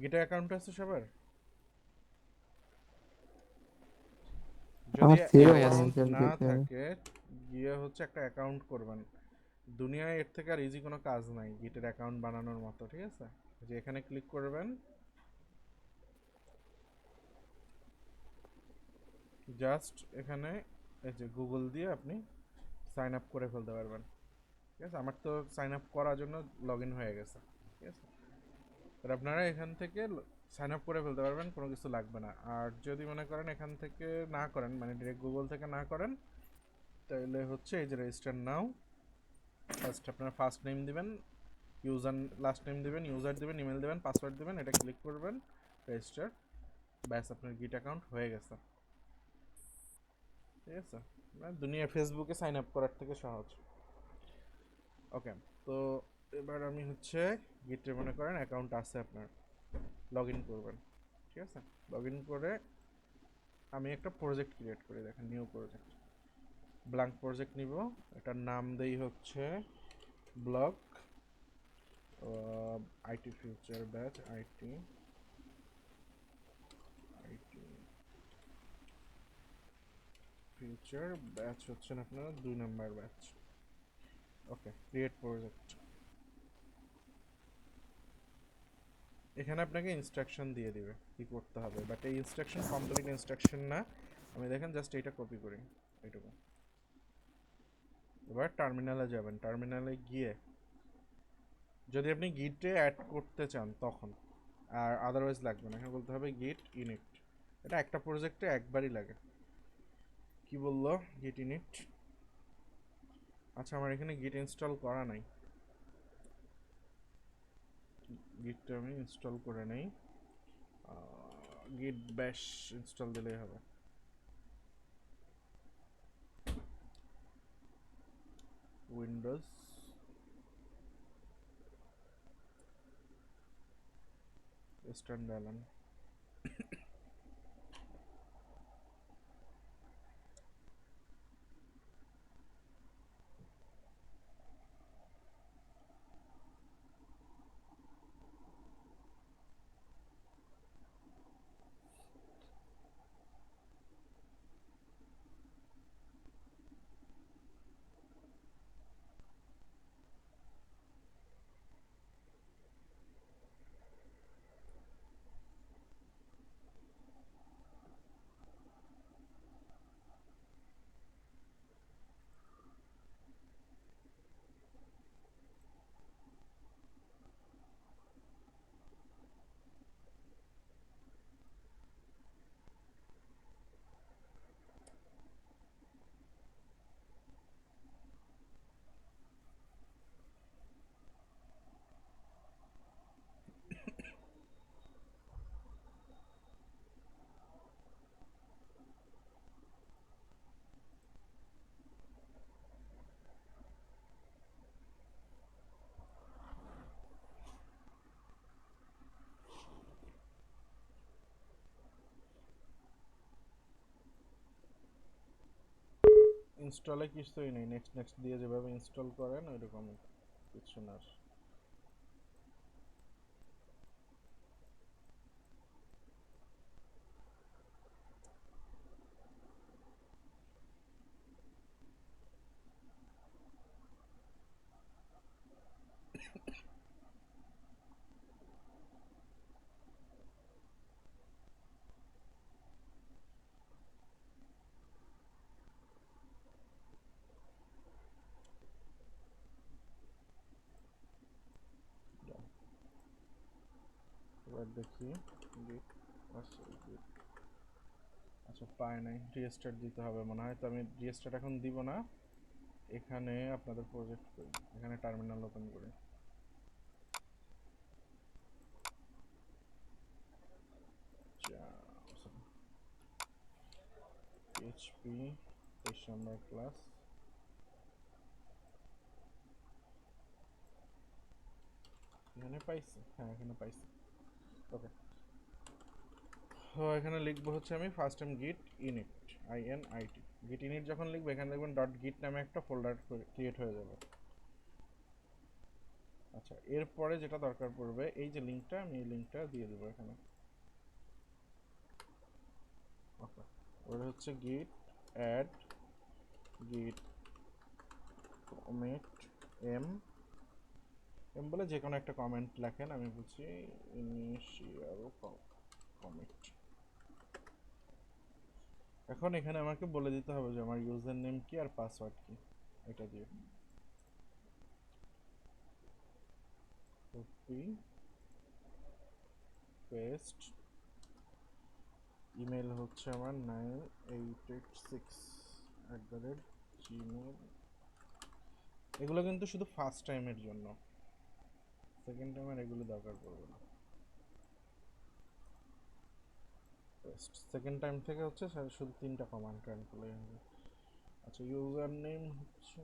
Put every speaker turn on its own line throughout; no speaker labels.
Guitar account আছে সবার? যদি
আমার ছিল
অ্যাকাউন্ট
ইনিশিয়াল
না
থেকে।
থাকে গিয়ে হচ্ছে একটা অ্যাকাউন্ট করবেন। দুনিয়ায় এর থেকে আর ইজি কোনো কাজ নাই গিটের অ্যাকাউন্ট বানানোর মতো, ঠিক আছে? যে এখানে ক্লিক করবেন, জাস্ট এখানে এই যে গুগল দিয়ে আপনি সাইন আপ করে ফেলতে পারবেন, ঠিক আছে? আমার তো সাইন আপ করার জন্য লগ ইন হয়ে গেছে, ঠিক আছে? আর আপনারা এখান থেকে সাইন আপ করে ফেলতে পারবেন, কোনো কিছু লাগবে না। আর যদি মনে করেন এখান থেকে না করেন, মানে ডিরেক্ট গুগল থেকে না করেন, তাহলে হচ্ছে এই যে রেজিস্টার নাও, ফার্স্ট আপনার ফার্স্ট নেম দিবেন, ইউজার লাস্ট নেম দিবেন, ইউজার দিবেন, ইমেল দিবেন, পাসওয়ার্ড দিবেন, এটা ক্লিক করবেন, রেজিস্টার, ব্যাস আপনার গিট অ্যাকাউন্ট হয়ে গেছে, ঠিক আছে? মানে দুনিয়া ফেসবুকে সাইন আপ করার থেকে সহজ। ওকে, তো এবার আমি হচ্ছে গিটে মনে করেন অ্যাকাউন্ট আছে আপনার, লগ ইন করবেন, ঠিক আছে? লগ ইন করে আমি একটা প্রজেক্ট ক্রিয়েট করি, দেখেন নিউ প্রজেক্ট, ব্ল্যাঙ্ক প্রজেক্ট নিব, এটার নাম দেই হচ্ছে blog IT future batch, IT IT future batch হচ্ছে না আপনার 2 নম্বর ব্যাচ। ওকে, ক্রিয়েট প্রজেক্ট। এখানে আপনাকে ইনস্ট্রাকশন দিয়ে দিবে কি করতে হবে, বাট এই ইনস্ট্রাকশন কমপ্লিট ইনস্ট্রাকশন না, আমি দেখেন জাস্ট এইটা কপি করি, এইটুকু। এবার টার্মিনালে যাবেন, টার্মিনালে গিয়ে যদি আপনি গিটে অ্যাড করতে চান তখন, আর আদারওয়াইজ লাগবে না, এখানে বলতে হবে গিট ইনিট, এটা একটা প্রজেক্টে একবারই লাগে। কি বললো? গিট ইনিট। আচ্ছা, আমার এখানে গিট ইনস্টল করা নাই, গিটটা আমি ইনস্টল করে নেই, গিট ব্যাশ ইনস্টল দিলেই হবে। Windows standard. ইনস্টলে কিছুই নেই, নেক্সট নেক্সট দিয়ে যেভাবে ইনস্টল করেন ওইরকম কিছু না। এবার দেখি গিট, আচ্ছা পায় নাই, রিস্টার্ট দিতে হবে মনে হয়, তো আমি রিস্টার্ট এখন দিব না। এখানে আপনাদের প্রজেক্ট করি, এখানে টার্মিনাল ওপেন করি, পিএইচপি 23 নম্বর ক্লাস, এখানে পাইছি, হ্যাঁ এখানে পাইছি। ওকে, তো এখানে লিখবো হচ্ছে আমি ফার্স্ট টাইম গিট ইনিট, INIT, গিট ইনিট যখন লিখবো এখানে দেখবেন ডট গিট নামে একটা ফোল্ডার ক্রিয়েট হয়ে যাবে। আচ্ছা, এরপরে যেটা দরকার পড়বে, এই যে লিঙ্কটা, আমি এই লিঙ্কটা দিয়ে দেবো এখানে। ওকে, ওটা হচ্ছে git add git commit m বলে যে কোনো একটা কমেন্ট লেখেন, আমি বলছি ইনিশিয়াল কমিট। এখন এখানে আমাকে বলে দিতে হবে যে আমার ইউজার নেম কি আর পাসওয়ার্ড কি, এটা দিয়ে কপি পেস্ট। ইমেল হচ্ছে আমার 9886@gmail। এগুলো কিন্তু শুধু ফার্স্ট টাইমের জন্য, সেকেন্ড টাইমের এগুলো দরকার পড়বে না। সেকেন্ড টাইম থেকে হচ্ছে শুধু 3টা কমান্ড রান করলেই হবে। আচ্ছা, ইউজার নেম হচ্ছে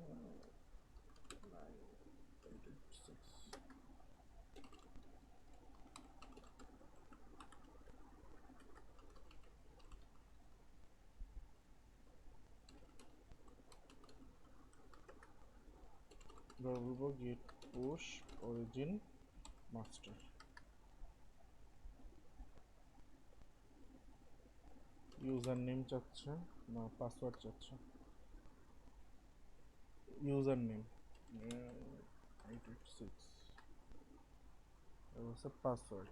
9886, বলবো গিট push origin master. User name চাচ্ছে না পাসওয়ার্ড চাচ্ছে? ইউজার নেম 886, হচ্ছে পাসওয়ার্ড।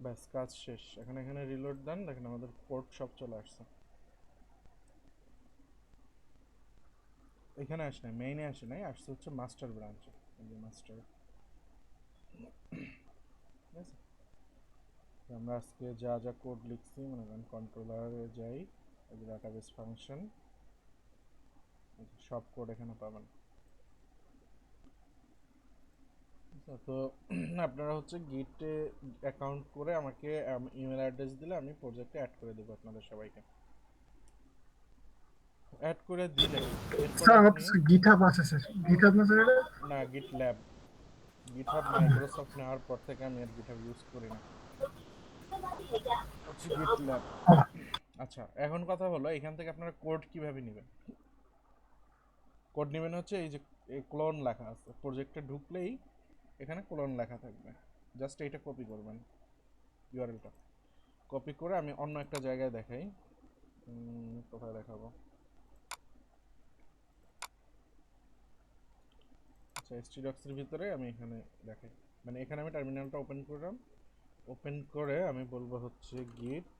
ব্যাস, কাজ শেষ। এখন এখানে রিলোড দেন, দেখেন আমাদের কোড সব চলে আসছে। এখানে আসে নাই, মেইনে আসে নাই, আসছে হচ্ছে মাস্টার ব্রাঞ্চে। এই যে মাস্টার, ঠিক আছে। আমরা আজকে যা যা কোড লিখছি, মনে করেন কন্ট্রোলারে যাই, এই যে ডাটাবেস ফাংশন, সব কোড এখানে পাবেন। তো আপনারা হচ্ছে গিটে অ্যাকাউন্ট করে আমাকে ইমেল অ্যাড্রেস দিলে আমি প্রজেক্টে অ্যাড করে দেবো আপনাদের সবাইকে। অ্যাড করে দিলে এরপরে
স্যার আমার
আপনি,
কাছে গিটহাব আছে স্যার। গিটহাব না স্যার এটা?
না গিট ল্যাব, গিটহাব মাইক্রোসফট নেওয়ার পর থেকে আমি আর গিটহাব ইউজ করি না, হচ্ছে গিট ল্যাব। আচ্ছা, এখন কথা হলো এখান থেকে আপনারা কোড কিভাবে নেবেন। কোড নেবেন হচ্ছে এই যে ক্লোন লেখা আছে, প্রজেক্টে ঢুকলেই এখানে ক্লোন লেখা থাকবে, জাস্ট এইটা কপি করবেন, ইউআরএলটা কপি করে আমি অন্য একটা জায়গায় দেখাই। কোথায় দেখাবো? আচ্ছা, এসটিডক্সের ভিতরে আমি এখানে দেখাই, মানে এখানে আমি টার্মিনালটা ওপেন করলাম, ওপেন করে আমি বলবো হচ্ছে গিট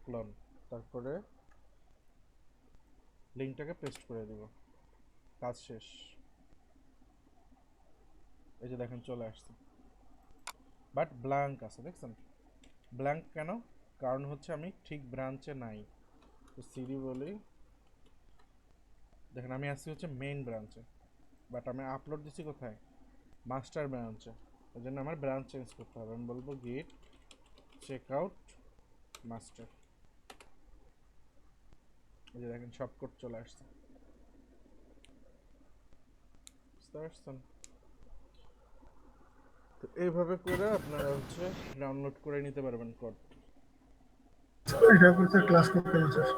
ক্লোন, তারপরে লিঙ্কটাকে পেস্ট করে দিব, কাজ শেষ। এই যে দেখেন চলে আসছে, বাট ব্ল্যাঙ্ক আছে, দেখছেন? ব্ল্যাঙ্ক কেন? কারণ হচ্ছে আমি ঠিক ব্রাঞ্চে নাই। তো সিডি বলি, দেখেন আমি আসছি হচ্ছে মেইন ব্রাঞ্চে, বাট আমি আপলোড দিচ্ছি কোথায়? মাস্টার ব্রাঞ্চে। ওই জন্য আমার ব্রাঞ্চ চেঞ্জ করতে হবে। আমি বলবো গিট চেক আউট মাস্টার। এই যে দেখেন সব কোড চলে আসছে, বুঝতে পারছেন? তো এইভাবে করে আপনারা হচ্ছে ডাউনলোড করে নিতে পারবেন কোড।
এটার উপর স্যার ক্লাস করতে হবে স্যার।